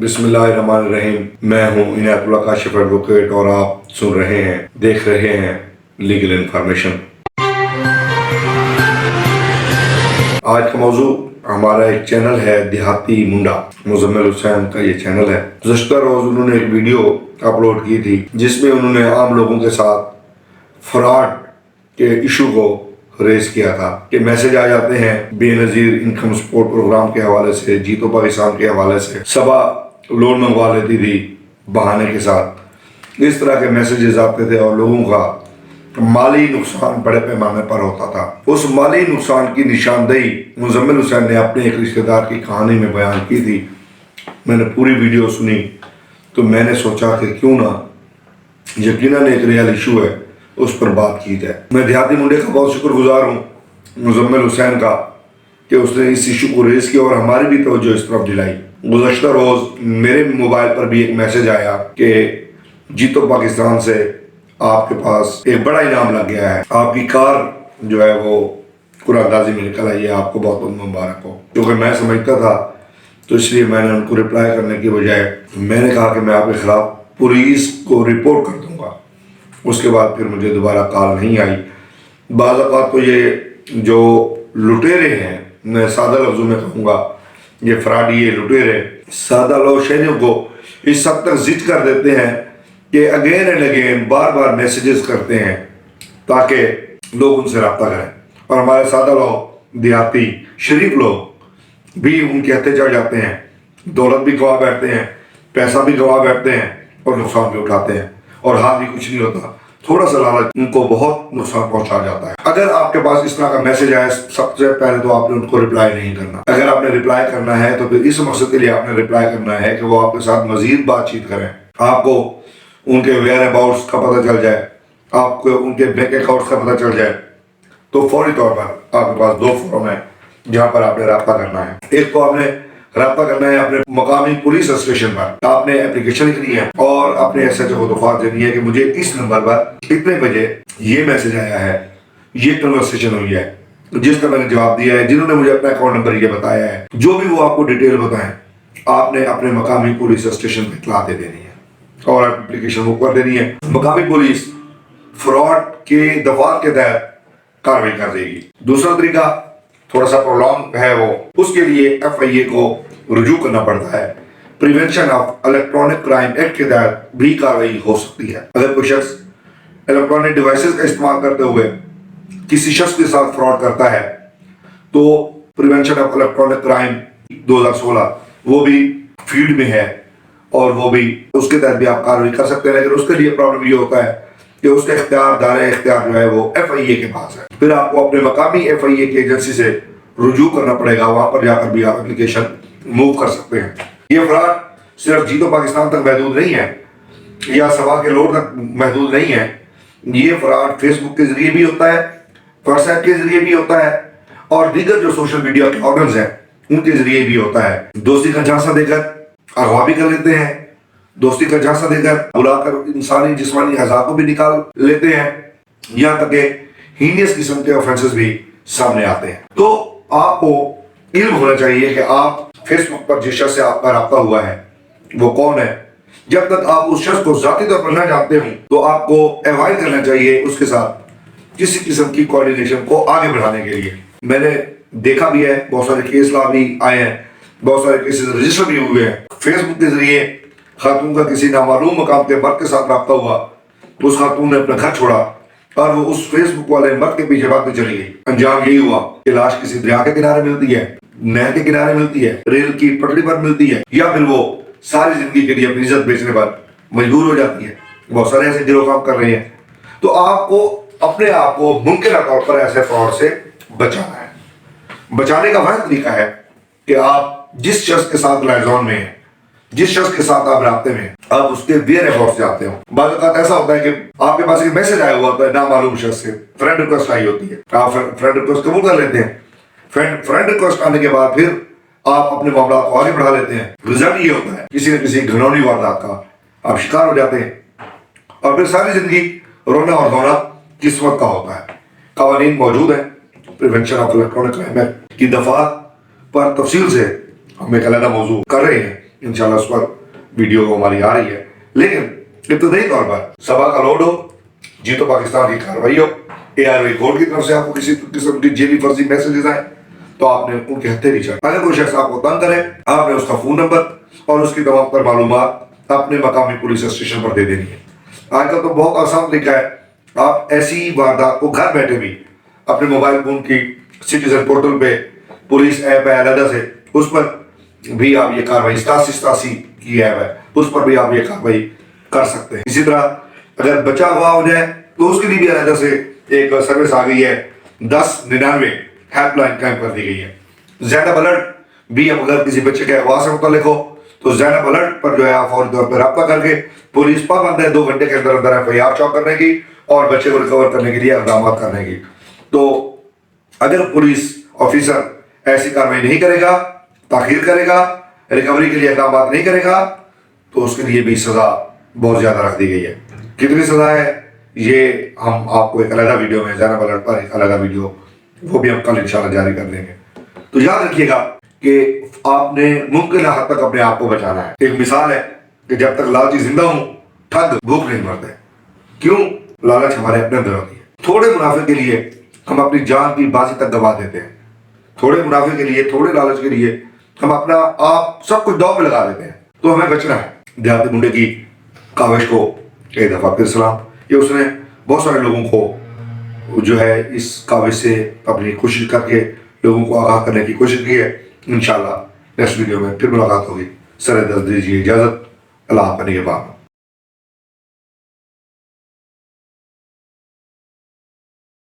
बिस्मिल्लाहिर्रहमानिर्रहीम। मैं हूँ इनायतुल्लाह काशिफ एडवोकेट और आप सुन रहे हैं, देख रहे हैं लीगल इन्फॉर्मेशन। आज का मौजू हमारा एक चैनल है देहाती मुंडा, मुजम्मिल हुसैन का ये चैनल है। गुज़श्ता रोज उन्होंने एक वीडियो अपलोड की थी जिसमें उन्होंने आम लोगों के साथ फ्रॉड के इशू को रेस किया था कि मैसेज आ जाते हैं बेनज़ीर इनकम सपोर्ट प्रोग्राम के हवाले से, जीतो पाकिस्तान के हवाले से, सबा लोन मंगवा लेती थी बहाने के साथ। इस तरह के मैसेजेस आते थे और लोगों का माली नुकसान बड़े पैमाने पर होता था। उस माली नुकसान की निशानदेही मुजम्मिल हुसैन ने अपने एक रिश्तेदार की कहानी में बयान की थी। मैंने पूरी वीडियो सुनी तो मैंने सोचा कि क्यों ना यकीनन एक रियल इशू है उस पर बात की जाए। मैं देहाती मुंडे का बहुत शुक्रगुजार हूँ मुजम्मिल हुसैन का कि उसने इस इशू को रेस किया और हमारी भी तवज्जो इस तरफ दिलाई। गुज़श्ता रोज़ मेरे मोबाइल पर भी एक मैसेज आया कि जीतो पाकिस्तान से आपके पास एक बड़ा इनाम लग गया है, आपकी कार जो है वो कुरानंदाजी में निकल आई है, आपको बहुत बहुत मुबारक हो। क्योंकि मैं समझता था तो इसलिए मैंने उनको रिप्लाई करने की बजाय मैंने कहा कि मैं आपके खिलाफ पुलिस को रिपोर्ट कर दूंगा। उसके बाद फिर मुझे दोबारा कॉल नहीं आई। बाज़ औक़ात तो ये जो लुटेरे हैं, मैं सादा लफ्ज़ों में कहूँगा ये फ्रॉडी, ये लुटेरे सादा लोग शहरियों को इस हद तक ज़िद कर देते हैं कि again and again bar bar messages करते हैं ताकि लोग उनसे रब्ता करें। और हमारे सादा लोग, देहाती शरीफ लोग भी उनके हत्थे चढ़ जाते हैं, दौलत भी गवा बैठते हैं, पैसा भी गवा बैठते हैं और नुकसान भी उठाते हैं और हाथ भी कुछ नहीं होता। थोड़ा सा लालच उनको बहुत नुकसान पहुंचा जाता है। अगर आपके पास इस तरह का मैसेज आए, सबसे पहले तो आपने उनको रिप्लाई नहीं करना। अगर आपने रिप्लाई करना है तो फिर इस मकसद के लिए आपने रिप्लाई करना है कि वो आपके साथ मजीद बातचीत करें, आपको उनके वेयर अबाउट्स का पता चल जाए, आपको उनके बैंक अकाउंट्स का पता चल जाए, तो फौरी तौर पर आपके पास दो फोरम है जहाँ पर आपने रब्ता करना है। एक तो आपने रब्ता करना है अपने मकामी पुलिस स्टेशन पर, आपने एप्लीकेशन लिखनी है और अपने SHO को दरख्वास्त देनी है कि मुझे इस नंबर पर इतने बजे ये मैसेज आया है, ये कन्वर्सेशन हुई है, जिसका मैंने जवाब दिया है, जिन्होंने मुझे अपना अकाउंट नंबर ये बताया है, जो भी वो आपको डिटेल बताएं, आपने अपने मकामी पुलिस स्टेशन पर इत्तला दे देनी है और एप्लीकेशन वो कर देनी है। मकामी पुलिस फ्रॉड के दफात के तहत कार्रवाई कर देगी। दूसरा तरीका थोड़ा सा प्रोलॉन्ग है, वो उसके लिए FIA को रुजू करना पड़ता है। Prevention of electronic crime act के तहत भी कार्रवाई हो सकती है। अगर कोई शख्स इलेक्ट्रॉनिक डिवाइसेस का इस्तेमाल करते हुए किसी शख्स के साथ फ्रॉड करता है तो प्रिवेंशन ऑफ इलेक्ट्रॉनिक क्राइम 2016 वो भी फील्ड में है और वो भी उसके तहत भी आप कार्रवाई कर सकते हैं। लेकिन उसके लिए प्रॉब्लम ये होता है कि उसका दायरा इख्तियार जो है वो FIA के पास है। फिर आपको अपने मकामी FIA की एजेंसी से रुजू करना पड़ेगा, वहां पर जाकर भी आप एप्लीकेशन मूव कर सकते हैं। ये फ्रॉड सिर्फ जीतो पाकिस्तान तक महदूद नहीं है या सवा के लोड तक महदूद नहीं है। ये फ्रॉड फेसबुक के जरिए भी होता है, व्हाट्सएप के जरिए भी होता है और दीगर जो सोशल मीडिया के ऑर्गन्स हैं उनके जरिए भी होता है। दोस्ती का झांसा देकर अगवा भी कर लेते हैं, दोस्ती का झांसा देकर बुलाकर इंसानी जिस्मानी अज़ा को भी निकाल लेते हैं, यहाँ तक कि हीनियस किस्म के ऑफेंसेस भी सामने आते हैं। तो आपको इल्म होना चाहिए कि आप फेसबुक पर जिस शख्स से आपका रब्ता हुआ है वो कौन है। जब तक आप उस शख्स को जाती तौर पर न जानते हो तो आपको अवॉइड करना चाहिए उसके साथ किसी किस्म की कोऑर्डिनेशन को आगे बढ़ाने के लिए। मैंने देखा भी है, बहुत सारे केस ला भी आए हैं, बहुत सारे केसेस रजिस्टर भी हुए हैं। फेसबुक के जरिए खातून का किसी नामालूम मकाम के मर्द के साथ रब्ता हुआ, उस खातून ने अपना घर छोड़ा और वो उस फेसबुक वाले मर्द के पीछे भागती चली गई। अंजाम यही हुआ कि लाश किसी दरिया के किनारे मिलती है, नहर के किनारे मिलती है, रेल की पटरी पर मिलती है, या फिर वो सारी जिंदगी के लिए अपनी इज्जत बेचने पर मजबूर हो जाती है। बहुत सारे ऐसे गिरोह काम कर रहे हैं। तो आपको अपने आप को मुमकिन तौर पर ऐसे फ्रॉड से बचाना है। बचाने का वह तरीका है कि आप जिस शख्स के साथ लाइजॉन में हैं, जिस शख्स के साथ आप रास्ते में, आप उसके वेयर अबाउट जाते हो। बाज़ औक़ात ऐसा होता है कि आपके पास एक मैसेज आया हुआ होता है नामालूम शख्स से, फ्रेंड रिक्वेस्ट आई होती है, आप फ्रेंड रिक्वेस्ट कबूल कर लेते हैं। फ्रेंड रिक्वेस्ट आने के बाद फिर आप अपने मामला को आगे बढ़ा लेते हैं। रिजल्ट ये होता है किसी न किसी घिनौनी वारदात का आप शिकार हो जाते हैं और फिर सारी जिंदगी रोना और धोना किस्मत का होता है। क़वानीन मौजूद है, prevention of electronic crime act की दफात पर तफसील से हम एक अलग मौजू कर रहे हैं इंशाल्लाह उस पर वीडियो हमारी आ रही है। लेकिन इब्तदाई तौर पर सबा का लोड हो, जी तो पाकिस्तान की कार्रवाई हो, ARI कोर्ट की तरफ से आपको किसी किस्म की जेली फर्जी मैसेजेस आए तो आपने उनके हत्थे नहीं चढ़े। अगर कोई शख्स आपको तंग करे, आपने उसका फोन नंबर और उसकी तमाम पर मालूमात अपने मकामी पुलिस स्टेशन पर दे देनी है। आजकल तो बहुत आसान तरीका है, आप ऐसी वारदात को घर बैठे भी अपने मोबाइल फोन की सिटीजन पोर्टल पे पुलिस ऐप है अलग से, उस पर भी आप ये कार्रवाई 87 की ऐप है, उस पर भी आप ये कार्रवाई कर सकते हैं। इसी तरह अगर बचा हुआ हो जाए तो उसके लिए भी अलग से एक सर्विस आ गई है, 1099 हेल्पलाइन कायम कर दी गई है। ज़ैनब अलर्ट भी, अब अगर किसी बच्चे के अगवा से मुतालिक हो तो ज़ैनब अलर्ट पर जो है आप फौरी तौर पर रब्ता करके, पुलिस पाबंद है 2 घंटे के अंदर अंदर FIR चौक करने की और बच्चे को रिकवर करने के लिए इक़दाम करने की। तो अगर पुलिस ऑफिसर ऐसी कार्रवाई नहीं करेगा, ताखीर करेगा, रिकवरी के लिए इक़दाम नहीं करेगा, तो उसके लिए भी सज़ा बहुत ज़्यादा रख दी गई है। कितनी सज़ा है ये हम आपको एक अलग वीडियो में, ज़ैनब अलर्ट पर एक अलग वीडियो वो भी हम कल इंशाल्लाह जारी कर देंगे। तो याद रखिएगा कि आपने मुमकिन हद तक अपने आप को बचाना है। एक मिसाल है कि जब तक लालची जिंदा हूं, ठग भूख नहीं मरते। क्यों? लालच हमारे अपने अंदर होती है। थोड़े मुनाफे के लिए हम अपनी जान की बाजी तक गवा देते हैं। थोड़े मुनाफे के लिए, थोड़े लालच के लिए हम अपना आप सब कुछ दांव पे लगा देते हैं। तो हमें बचना है। देहाती मुंडे की काविश को एक दफा फिर सलाम। ये उसने बहुत सारे लोगों को जो है इस काविश से अपनी कोशिश करके लोगों को आगाह करने की कोशिश की है। इंशाल्लाह नेक्स्ट वीडियो में फिर मुलाकात होगी। सर दस दीजिए इजाज़त। अल्लाह आपका निगहबान।